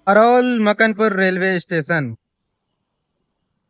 Araul Makanpur railway station.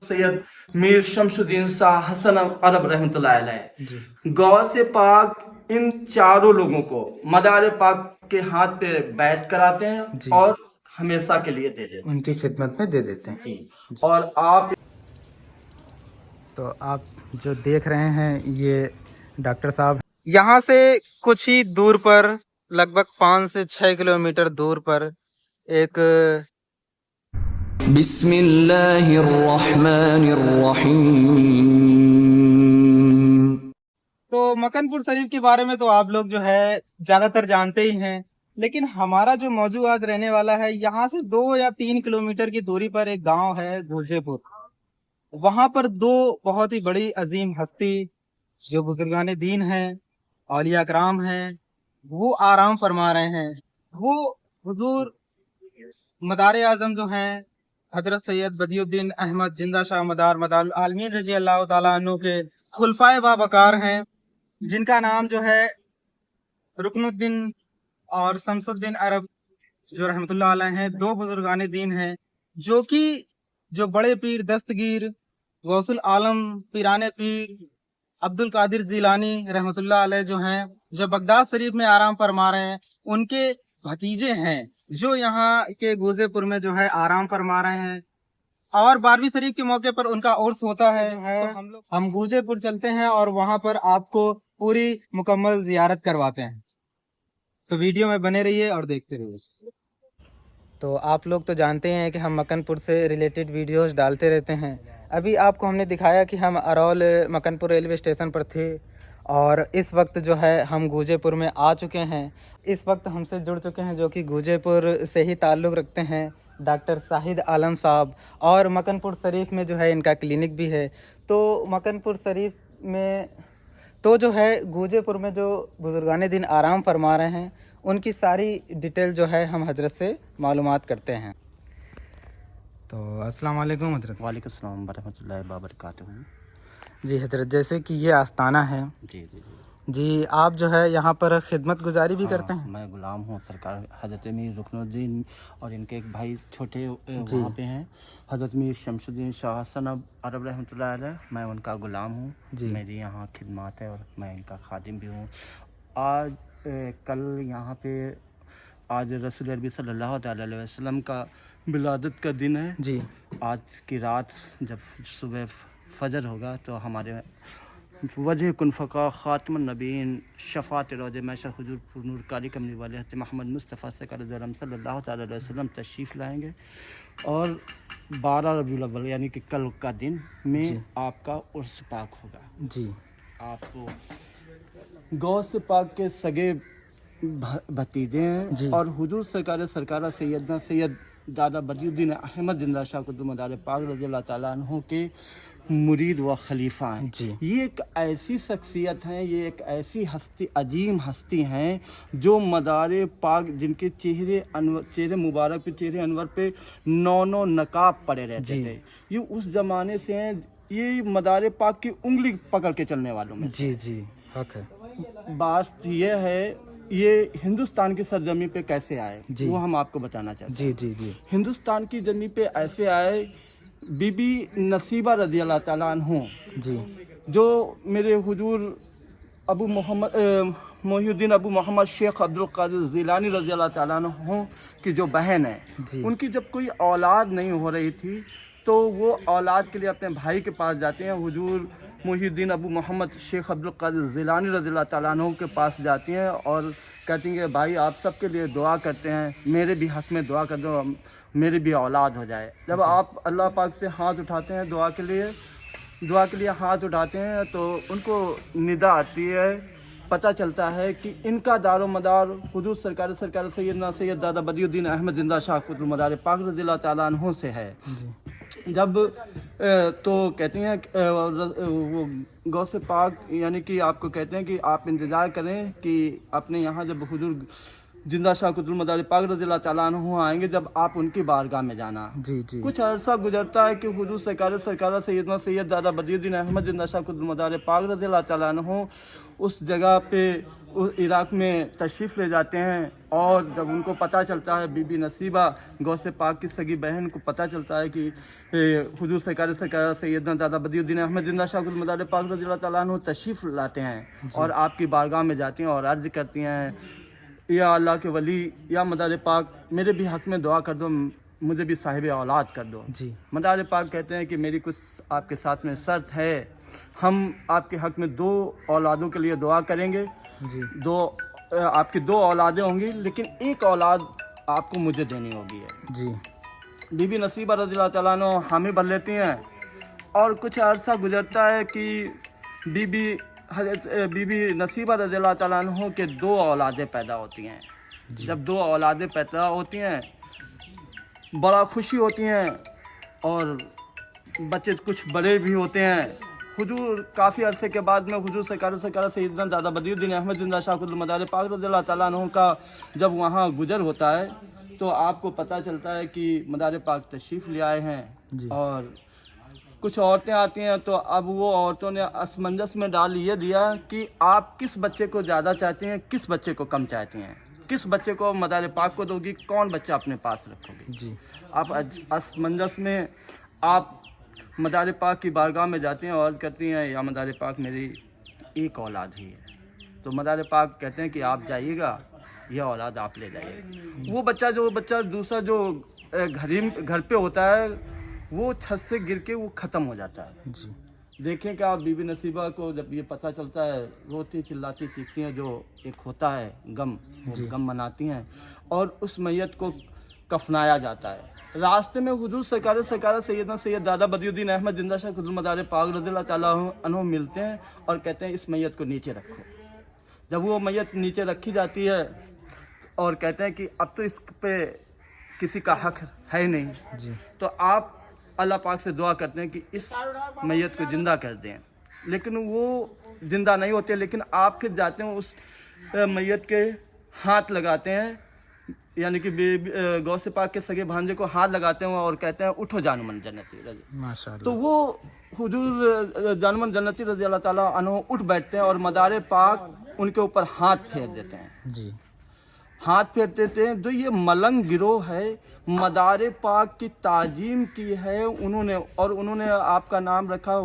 Syed Mir Shamsuddin Shah Hasan Arab रहमतुल्लाह अलैह जी गौस पाक इन चारों लोगों को मदार पाक के हाथ पे बैत कराते हैं जी और हमेशा के लिए दे देते उनकी खिदमत में दे देते हैं। हैं जी। जी। और आप तो आप जो देख रहे हैं ये डॉक्टर साहब, यहाँ से कुछ ही दूर पर, लगभग 5 से 6 किलोमीटर दूर पर एक बिस्मिल्लाहिर्रहमानिर्रहीम। तो मकनपुर शरीफ के बारे में तो आप लोग जो है ज्यादातर जानते ही हैं, लेकिन हमारा जो मौजू आज रहने वाला है, यहाँ से 2 या 3 किलोमीटर की दूरी पर एक गांव है घोसेपुर। वहां पर दो बहुत ही बड़ी अजीम हस्ती जो बुजुर्गान दीन हैं, औलिया कराम हैं, वो आराम फरमा रहे हैं। वो हुजूर मदार आजम जो हैं हजरत सैयद बदियुद्दीन अहमद जिंदा शाह मदार मदार आलमीन रजी अल्लाह ताला अन्हु के खुलफाए बाबकार हैं, जिनका नाम जो है रुकनुद्दीन और शमसुद्दीन अरब जो रहमतुल्लाह अलैह हैं। दो बुजुर्गान दीन हैं जो कि जो बड़े पीर दस्तगीर गौसुल आलम पीराने पीर अब्दुल कादिर जिलानी रहमतुल्लाह अलैह जो हैं, जो बगदाद शरीफ में आराम फरमा रहे हैं, उनके भतीजे हैं जो यहाँ के गोजेपुर में जो है आराम फरमा रहे हैं। और 12वीं शरीफ के मौके पर उनका उर्स होता है। तो हम गोजेपुर चलते हैं और वहाँ पर आपको पूरी मुकम्मल जियारत करवाते हैं। तो वीडियो में बने रहिए और देखते रहिए। तो आप लोग तो जानते हैं कि हम मकनपुर से रिलेटेड वीडियोस डालते रहते हैं। अभी आपको हमने दिखाया कि हम अरौल मकनपुर रेलवे स्टेशन पर थे और इस वक्त जो है हम गूजेपुर में आ चुके हैं। इस वक्त हमसे जुड़ चुके हैं जो कि गूजेपुर से ही ताल्लुक़ रखते हैं, डॉक्टर शाहिद आलम साहब। और मकनपुर शरीफ में जो है इनका क्लिनिक भी है। तो मकनपुर शरीफ में तो जो है गूजेपुर में जो बुजुर्गान दिन आराम फरमा रहे हैं, उनकी सारी डिटेल जो है हम हजरत से मालूमात करते हैं। तो अस्सलाम वालेकुम हजरत। वालेकुम सलाम वरहमतुल्लाहि वबरकातुहू। जी हजरत, जैसे कि ये आस्ताना है जी जी जी। जी, आप जो है यहाँ पर खिदमत गुजारी भी करते हैं? मैं गुलाम हूँ सरकार हज़रत मीर रुकनुद्दीन और इनके एक भाई छोटे जी। वहाँ पे हैं हज़रत मीर शमसुद्दीन शाह हसन अरब रहमतुल्लाह अलैह। मैं उनका गुलाम हूँ। जी। मेरी यहाँ खिदमत है और मैं इनका खादिम भी हूँ। आज कल यहाँ पे आज रसूल अरबी सल्लल्लाहु अलैहि वसल्लम का विलादत का दिन है। जी आज की रात जब सुबह फजर होगा तो हमारे वजह कुनफ़ा ख़ातमुन नबीन शफ़ात रोज़े मैशर हुजूर नूर काली कमली वाले हज़रत मोहम्मद मुस्तफ़ा सल्लल्लाहु अलैहि वसल्लम तशरीफ़ लाएंगे और 12 रबीउल अव्वल यानी कि कल का दिन में आपका उर्स पाक होगा। जी आपको गौस पाक के सगे भतीजे हैं और हुजूर सरकार सैयदना सैयद दादा बदियुद्दीन अहमद जिंदा शाह कुतुब मदार पाक रज़ी अल्लाह ताला अन्हु के मुरीद व खलीफा हैं। जी। ये एक ऐसी शख्सियत हैं, ये एक ऐसी हस्ती अजीम हस्ती हैं जो मदार पाक जिनके चेहरे मुबारक पे चेहरे अनवर पे 9 नकाब पड़े रहते थे। ये उस ज़माने से हैं, ये मदार पाक की उंगली पकड़ के चलने वालों में। जी जी हक है। बात ये है, ये हिंदुस्तान की सरजमी पे कैसे आए वो हम आपको बताना चाहते हैं। जी जी जी हिंदुस्तान की जमी पे ऐसे आए, बीबी नसीबा रज़ी अल्लाह ताला अन्हु जी जो मेरे हुजूर अबू मोहम्मद मोहिउद्दीन अबू मोहम्मद शेख अब्दुल कादिर जिलानी रज़ी अल्लाह ताला अन्हु की जो बहन है, उनकी जब कोई औलाद नहीं हो रही थी तो वो औलाद के लिए अपने भाई के पास जाते हैं। हुजूर मोहिउद्दीन अबू मोहम्मद शेख अब्दुल कादिर जिलानी रज़ी अल्लाह ताला अन्हु के पास जाती हैं और कहती हैं कि भाई आप सबके लिए दुआ करते हैं, मेरे भी हक़ में दुआ कर दो, मेरी भी औलाद हो जाए। जब आप अल्लाह पाक से हाथ उठाते हैं दुआ के लिए हाथ उठाते हैं तो उनको निदा आती है, पता चलता है कि इनका दारो मदार हुजूर सरकार सैयदना सैयद दादा बदियुद्दीन अहमद जिंदा शाह कुतुब मदार पाक रज़ी अल्लाह ताला अन्हु से है। जब तो कहती हैं वो गौसे पाक यानी कि आपको कहते हैं कि आप इंतज़ार करें कि अपने यहाँ जब हुजूर जिंदा शाह कुतुब मदार पाक रज़ी अल्लाह ताला अन्हु आएंगे, जब आप उनकी बारगाह में जाना। जी जी कुछ अरसा गुजरता है कि हुजूर सरकार सैयदना सैयद दादा बदियुद्दीन अहमद जिंदा शाह कुतुब मदार पाक रज़ी अल्लाह ताला अन्हु उस जगह पे उस इराक़ में तशरीफ़ ले जाते हैं اور جب ان کو پتہ چلتا ہے، بی بی نصیبہ غوث پاک کی سگی بہن کو پتہ چلتا ہے کہ حضور سرکار سیدنا دادا بدی الدین احمد زندہ شاہ مدار پاک رضی اللہ تعالیٰ عنہ تشریف لاتے ہیں اور آپ کی بارگاہ میں جاتی ہیں اور عرض کرتی ہیں، یا اللہ کے ولی، یا مدار پاک میرے بھی حق میں دعا کر دو، مجھے بھی صاحب اولاد کر دو. جی مدار پاک کہتے ہیں کہ میری کچھ آپ کے ساتھ میں شرط ہے، ہم آپ کے حق میں 2 اولادوں کے لیے دعا کریں گے. جی آپ کی 2 اولادیں ہوں گی، لیکن ایک اولاد آپ کو مجھے دینی ہوگی ہے. جی بی بی نصیبہ رضی اللہ تعالیٰ عنہ حامی بن لیتی ہیں اور کچھ عرصہ گزرتا ہے کہ بی بی نصیبہ رضی اللہ تعالیٰ عنہ کے 2 اولادیں پیدا ہوتی ہیں. جب 2 اولادیں پیدا ہوتی ہیں بڑا خوشی ہوتی ہیں اور بچے کچھ بڑے بھی ہوتے ہیں. حضور کافی عرصے کے بعد میں حضور سرکار سیدنا دادا بدی الدین احمد زندہ شاہ مدار پاک رضی اللہ تعالیٰ عنہ کا جب وہاں گزر ہوتا ہے تو آپ کو پتہ چلتا ہے کہ مدار پاک تشریف لے آئے ہیں. اور کچھ عورتیں آتی ہیں تو اب وہ عورتوں نے اسمنجس میں ڈال یہ دیا کہ آپ کس بچے کو زیادہ چاہتے ہیں، کس بچے کو کم چاہتے ہیں، کس بچے کو مدار پاک کو دو گی، کون بچہ اپنے پاس رکھو گے. جی آپ اسمنجس میں آپ مدار پاک کی بارگاہ میں جاتے ہیں اور کرتی ہیں، یا مدار پاک میری ایک اولاد ہی ہے. تو مدار پاک کہتے ہیں کہ آپ جائیے گا، یہ اولاد آپ لے جائیے گا. وہ بچہ دوسرا جو گھر پہ ہوتا ہے وہ چھت سے گر کے وہ ختم ہو جاتا ہے. جی دیکھیں کہ آپ بی بی نصیبہ کو جب یہ پتہ چلتا ہے روتی چلاتی چیختی ہیں، جو ایک ہوتا ہے غم، وہ غم مناتی ہیں اور اس میت کو کفنایا جاتا ہے. راستے میں حضور سرکار سیدنا سید دادا بدی الدین احمد زندہ شاہ مدار پاک رضی اللہ تعالیٰ عنہ ملتے ہیں اور کہتے ہیں اس میت کو نیچے رکھو. جب وہ میت نیچے رکھی جاتی ہے اور کہتے ہیں کہ اب تو اس پہ کسی کا حق ہے نہیں، تو آپ اللہ پاک سے دعا کرتے ہیں کہ اس میت کو زندہ کر دیں. لیکن وہ زندہ نہیں ہوتے، لیکن آپ پھر جاتے ہیں اس میت کے ہاتھ لگاتے ہیں، یعنی کہ غوث پاک کے سگے بھانجے کو ہاتھ لگاتے ہیں اور کہتے ہیں اٹھو جانمن جنتی رضی. ماشاءاللہ. تو وہ حضور جانمن جنتی رضی اللہ تعالیٰ عنہ اٹھ بیٹھتے ہیں اور مدار پاک ان کے اوپر ہاتھ پھیر دیتے ہیں. جی ہاتھ پھیر دیتے ہیں. جو یہ ملنگ گروہ ہے مدار پاک کی تعظیم کی ہے انہوں نے آپ کا نام رکھا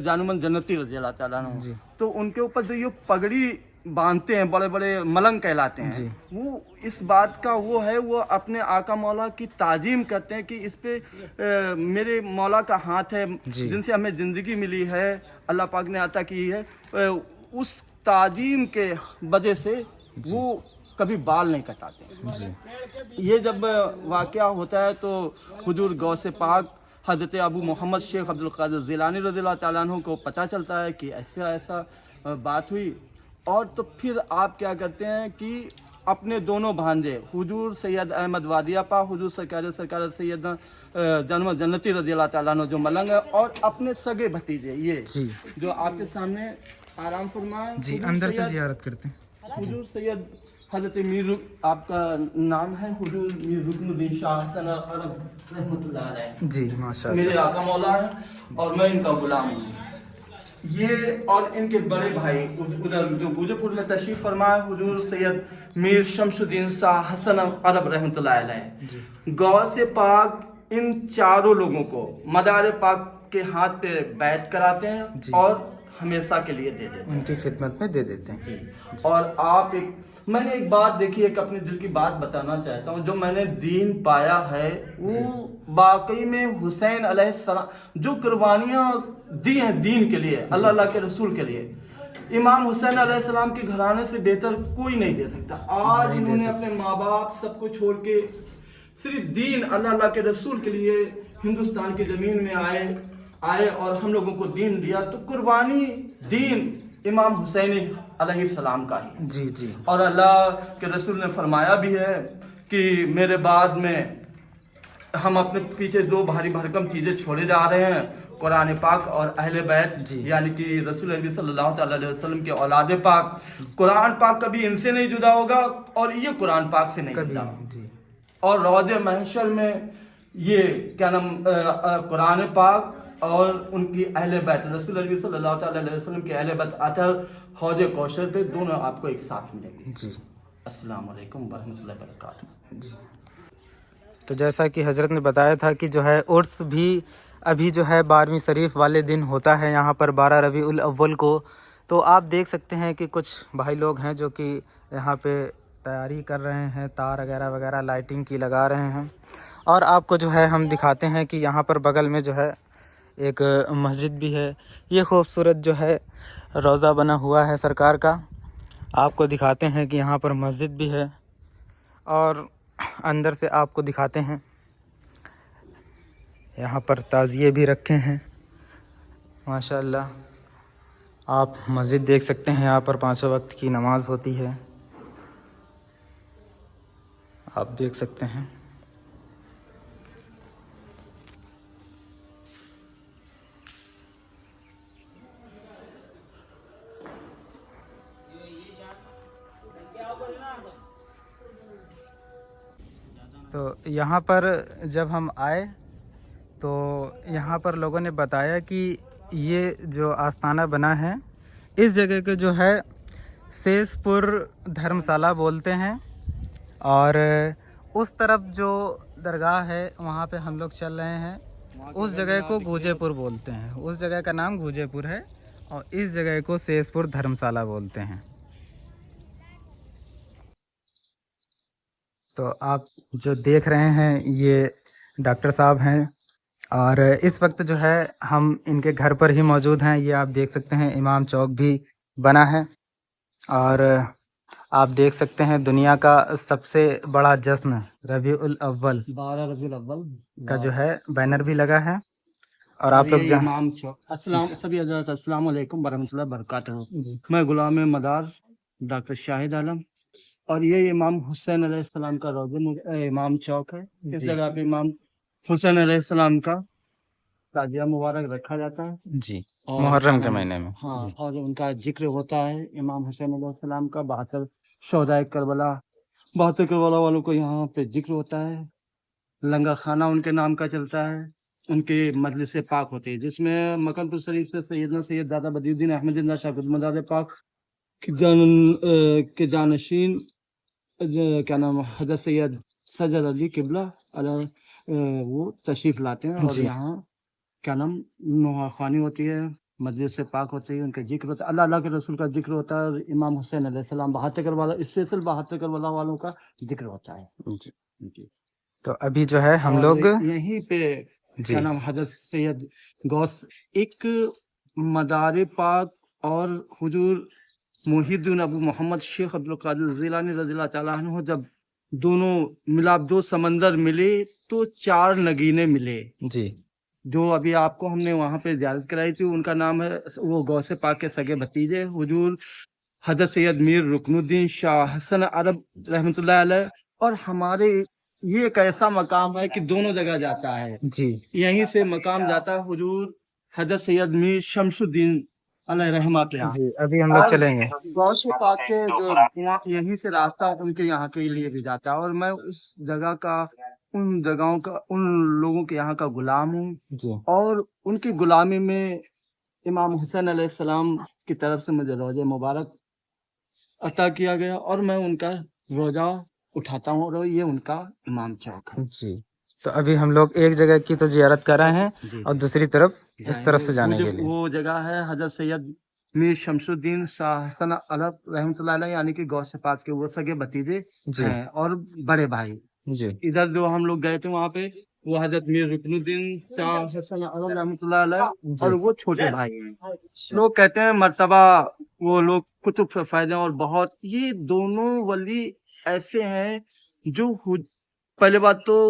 جانمن جنتی رضی اللہ تعالیٰ عنہ. تو ان کے اوپر جو یہ پگڑی باندھتے ہیں بڑے بڑے ملنگ کہلاتے ہیں، وہ اس بات کا وہ ہے، وہ اپنے آقا مولا کی تعظیم کرتے ہیں کہ اس پہ میرے مولا کا ہاتھ ہے جن سے ہمیں زندگی ملی ہے، اللہ پاک نے عطا کی ہے. اس تعظیم کے وجہ سے وہ کبھی بال نہیں کٹاتے. یہ جب واقعہ ہوتا ہے تو حضور غوث پاک حضرت ابو محمد شیخ عبد القادر جیلانی رضی اللہ تعالیٰ عنہ کو پتہ چلتا ہے کہ ایسا بات ہوئی. اور تو پھر آپ کیا کرتے ہیں کہ اپنے دونوں بھانجے حضور سید احمد وادیہ پاک، حضور سرکار سیدنا جانمن جنتی رضی اللہ تعالیٰ عنہ جو ملنگ ہے، اور اپنے سگے بھتیجے یہ جو آپ کے سامنے آرام فرمائیں. جی اندر سے زیارت کرتے ہیں. حضور سید حضرت میر، آپ کا نام ہے حضور میر رکن الدین شاہ حسن عرب رحمۃ اللہ علیہ. جی ماشاءاللہ. میرے آقا مولا ہیں اور میں ان کا غلام ہوں. یہ اور ان کے بڑے بھائی ادھر جو گوجر پور میں تشریف فرمائے حضور سید میر شمس الدین شاہ حسن عرب رحمۃ اللہ علیہ. غوث پاک ان چاروں لوگوں کو مدار پاک کے ہاتھ پہ بیعت کراتے ہیں اور ہمیشہ کے لیے دے دیتے ہیں، ان کی خدمت میں دے دیتے ہیں. اور آپ میں نے ایک بات دیکھی، ایک اپنے دل کی بات بتانا چاہتا ہوں. جو میں نے دین پایا ہے وہ واقعی میں حسین علیہ السلام جو قربانیاں دی ہیں دین کے لیے، اللہ کے رسول کے لیے، امام حسین علیہ السلام کے گھرانے سے بہتر کوئی نہیں دے سکتا. آج انہوں نے اپنے ماں باپ سب کو چھوڑ کے صرف دین اللہ کے رسول کے لیے ہندوستان کی زمین میں آئے اور ہم لوگوں کو دین دیا. تو قربانی دین امام حسین علیہ السلام کا ہی. جی اور اللہ کے رسول نے فرمایا بھی ہے کہ میرے بعد میں ہم اپنے پیچھے 2 بھاری بھرکم چیزیں چھوڑے جا رہے ہیں، قرآن پاک اور اہل بیت، یعنی کہ رسول اللہ صلی اللہ تعالی علیہ وسلم کے اولاد پاک. قرآن پاک کبھی ان سے نہیں جدا ہوگا اور یہ قرآن پاک سے نہیں جدا ہوگا. اور روض محشر میں یہ کیا نام قرآن پاک اور ان کی اہل بیت رسول اللہ صلی اللہ تعالی علیہ وسلم کے اہل بیت اطہر حوض کوثر پہ دونوں آپ کو ایک ساتھ ملیں گے. अस्सलाम वालेकुम वरहमतुल्लाहि वबरकातुहू। तो जैसा कि हज़रत ने बताया था कि जो है उर्स भी अभी जो है 12वीं शरीफ वाले दिन होता है यहाँ पर 12 रबीउल अव्वल को। तो आप देख सकते हैं कि कुछ भाई लोग हैं जो कि यहाँ पे तैयारी कर रहे हैं, तार वगैरह वगैरह लाइटिंग की लगा रहे हैं। और आपको जो है हम दिखाते हैं कि यहाँ पर बगल में जो है एक मस्जिद भी है। ये खूबसूरत जो है रोज़ा बना हुआ है सरकार का। आपको दिखाते हैं कि यहाँ पर मस्जिद भी है और अंदर से आपको दिखाते हैं। यहाँ पर ताज़िए भी रखे हैं माशाअल्लाह। आप मस्जिद देख सकते हैं, यहाँ पर 5 वक्त की नमाज होती है, आप देख सकते हैं। तो यहाँ पर जब हम आए तो यहाँ पर लोगों ने बताया कि ये जो आस्थाना बना है इस जगह के जो है सेसपुर धर्मशाला बोलते हैं। और उस तरफ जो दरगाह है वहाँ पे हम लोग चल रहे हैं, उस जगह को गूजेपुर बोलते हैं। उस जगह का नाम गूजेपुर है और इस जगह को सेसपुर धर्मशाला बोलते हैं। तो आप जो देख रहे हैं ये डॉक्टर साहब हैं और इस वक्त जो है हम इनके घर पर ही मौजूद हैं। ये आप देख सकते हैं इमाम चौक भी बना है और आप देख सकते हैं दुनिया का सबसे बड़ा जश्न रबीउल अव्वल 12 रबीउल अव्वल का जो है बैनर भी लगा है। और आप लोग जहाँ इमाम चौक अस्सलाम सभी हज़रात अस्सलाम वालेकुम वरहमतुल्लाहि वबरकातुहू। मैं गुलाम मदार डॉक्टर शाहिद आलम और ये इमाम हुसैन अलैहिस्सलाम का रोज़ा इमाम चौक है। इस जगह पे इमाम हुसैन अलैहिस्सलाम का ताजिया मुबारक रखा जाता है जी और मुहर्रम के महीने में। हाँ, और उनका जिक्र होता है इमाम हुसैन अलैहिस्सलाम का 72 शोहदाए करबला 72 करबला वालों को यहाँ पे जिक्र होता है। लंगर खाना उनके नाम का चलता है, उनके मजलिस पाक होते हैं जिसमें मकनपुर शरीफ से सैयदना सैयद दादा बदियुद्दीन अहमद जिंदा शागिर्द मदाद पाक के जानशीन क्या नाम हजरत सैयद सजद अली किबला वो तशरीफ लाते हैं और जी। यहाँ क्या नाम नुहाखानी होती है, मस्जिद से पाक होती है, उनका जिक्र होता है, अल्लाह के रसूल का जिक्र होता है और इमाम हुसैन अलैहिस्सलाम 72 करबला स्पेशल 72 करबला वालों का जिक्र होता है। जी। जी। तो अभी जो है हम और लोग यहीं पे जी क्या नाम हजरत सैयद गौस एक मदार पाक और हुजूर मोहिउद्दीन अबू मोहम्मद शेख अब्दुल कादिर जिलानी रज़ियल्लाहु ताला अन्हु जब दोनों मिलाप दो समंदर मिले तो 4 नगीने मिले। जी जो अभी आपको हमने वहाँ पे ज़ियारत कराई थी उनका नाम है वो गौसे पाक के सगे भतीजे हुजूर हजरत सैयद मीर रुकनुद्दीन शाह हसन अरब रहमतुल्लाह अलैह। और हमारे ये एक ऐसा मकाम है कि दोनों जगह जाता है, जी यहीं से मकाम जाता है हुजूर हजरत सैयद मीर शमसुद्दीन अलैह रहमा के यहाँ। जी अभी हम लोग चलेंगे। गौसे पाक के जो यहीं से रास्ता उनके यहाँ के लिए भी जाता है और मैं उस जगह का उन जगहों का उन लोगों के यहाँ का गुलाम हूँ जी और उनकी गुलामी में इमाम हुसैन अलैहिस्सलाम की तरफ से मुझे रोज़ा मुबारक अता किया गया और मैं उनका रोज़ा उठाता हूँ और ये उनका इमाम चौक है। जी। तो अभी हम लोग एक जगह की तो जियारत कर रहे हैं जी। और दूसरी तरफ इस तरफ से जाने के मुझे लिए। वो जगह है हजरत सैयद मीर शमसुद्दीन शाह हसन अरब रहमतुल्लाह अलैह यानी कि गौसे पाक के वो सगे भतीजे जी हैं और बड़े भाई। जी इधर जो हम लोग गए थे वहाँ पे वो हजरत मीर रुकनुद्दीन शाह हसन अरब रहमतुल्लाह अलैह और वो छोटे भाई हैं। लोग कहते हैं मर्तबा वो लोग कुतुब फैज़ हैं और बहुत ये दोनों वली ऐसे हैं जो पहले बात तो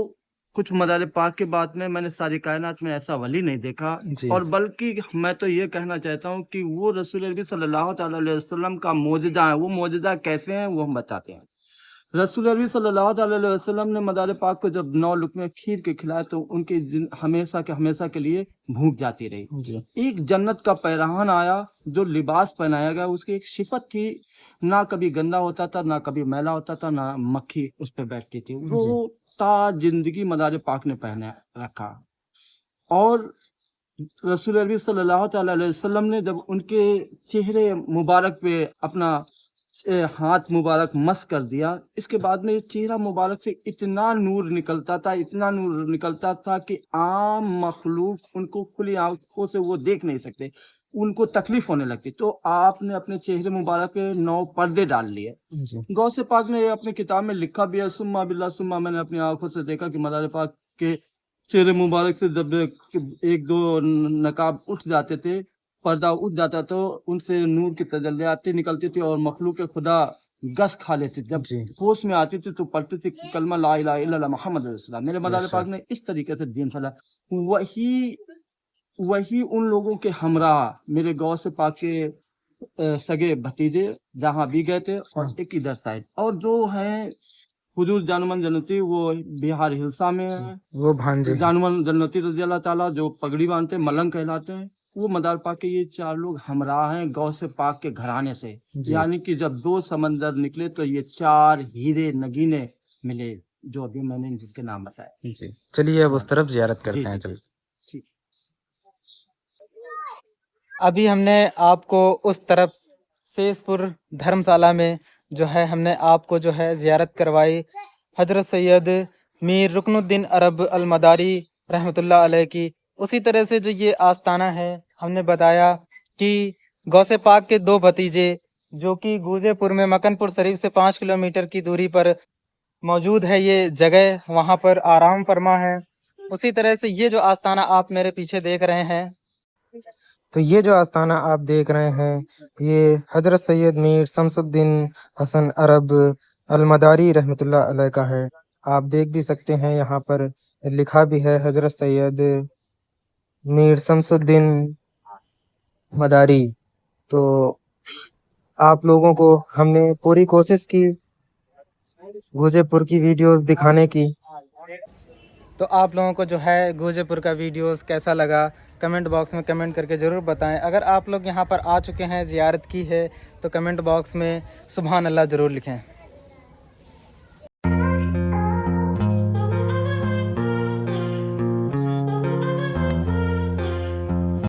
कुछ मदार पाक के बाद में मैंने सारी कायनात में ऐसा वली नहीं देखा जी। और बल्कि मैं तो ये कहना चाहता हूँ कि वो रसूल अरबी सल्लल्लाहु ताला अलैहि वसल्लम का मोजज़ा है। वो मोजज़ा कैसे हैं वो हम बताते हैं। रसूल अरबी सल्लल्लाहु ताला अलैहि वसल्लम ने मदार पाक को जब 9 लुक़मे खीर के खिलाए तो उनकी हमेशा के लिए भूख जाती रही। जी एक जन्नत का पैरहान आया जो लिबास पहनाया गया, उसकी एक सिफत थी, ना कभी गंदा होता था ना कभी मैला होता था ना मक्खी उस पर बैठती थी। वो ता जिंदगी मदार पाक ने पहने रखा और रसूल अरबी सल्लल्लाहु ताला अलैहि वसल्लम ने जब उनके चेहरे मुबारक पे अपना हाथ मुबारक मस कर दिया। इसके बाद में चेहरा मुबारक से इतना नूर निकलता था, इतना नूर निकलता था कि आम मखलूक उनको खुली आंखों से वो देख नहीं सकते, उनको तकलीफ होने लगती। तो आपने अपने चेहरे मुबारक पे 9 पर्दे डाल लिए। गौसे पाक ने अपनी किताब में लिखा भी है, सुम्मा बिल्ला सुम्मा, मैंने अपनी आंखों से देखा कि मदार पाक के चेहरे मुबारक से जब एक दो नकाब उठ जाते थे, पर्दा उठ जाता तो उनसे नूर की तजल्लियातें निकलती थी और मखलूक खुदा गस खा लेते। जब होश में आती थी तो पढ़ते थे कि कलमा ला इलाहा इल्लल्लाह मुहम्मद रसूलुल्लाह। मेरे मदार पाक ने इस तरीके से दीन फैला। वही उन लोगों के हमरा मेरे गौ से पाक के सगे भतीजे जहाँ भी गए थे, और एक इधर साइड, और जो है हुजूर जानमन जन्नती वो बिहार हिलसा में है, वो भांजे जानमन जन्नती रजी अल्लाह ताला जो पगड़ी बांधते हैं, मलंग कहलाते हैं, वो मदार पाक के ये 4 लोग हमरा हैं गौ से पाक के घराने से। यानी कि जब 2 समंदर निकले तो ये 4 हीरे नगीने मिले, जो अभी मैंने जिनके नाम बताए। जी, चलिए अब उस तरफ जियारत करते हैं। चलिए, ठीक। अभी हमने आपको उस तरफ फेसपुर धर्मशाला में जो है हमने आपको जो है ज़ियारत करवाई हज़रत सैयद मीर रुकनुद्दीन अरब अल मदारी रहमतुल्लाह अलैह की। उसी तरह से जो ये आस्ताना है, हमने बताया कि गौसे पाक के 2 भतीजे जो कि गूजेपुर में मकनपुर शरीफ से 5 किलोमीटर की दूरी पर मौजूद है ये जगह, वहाँ पर आराम फरमा है। उसी तरह से ये जो आस्ताना आप मेरे पीछे देख रहे हैं, तो ये जो आस्ताना आप देख रहे हैं ये हज़रत सैयद मीर शमसुद्दीन हसन अरब अल मदारी रहमतुल्लाह अलैह का है। आप देख भी सकते हैं, यहाँ पर लिखा भी है हज़रत सैयद मीर शमसुद्दीन मदारी। तो आप लोगों को हमने पूरी कोशिश की गूजेपुर की वीडियोस दिखाने की। तो आप लोगों को जो है गूजेपुर का वीडियोस कैसा लगा कमेंट बॉक्स में कमेंट करके ज़रूर बताएं। अगर आप लोग यहाँ पर आ चुके हैं, ज़ियारत की है, तो कमेंट बॉक्स में सुभान अल्लाह ज़रूर लिखें।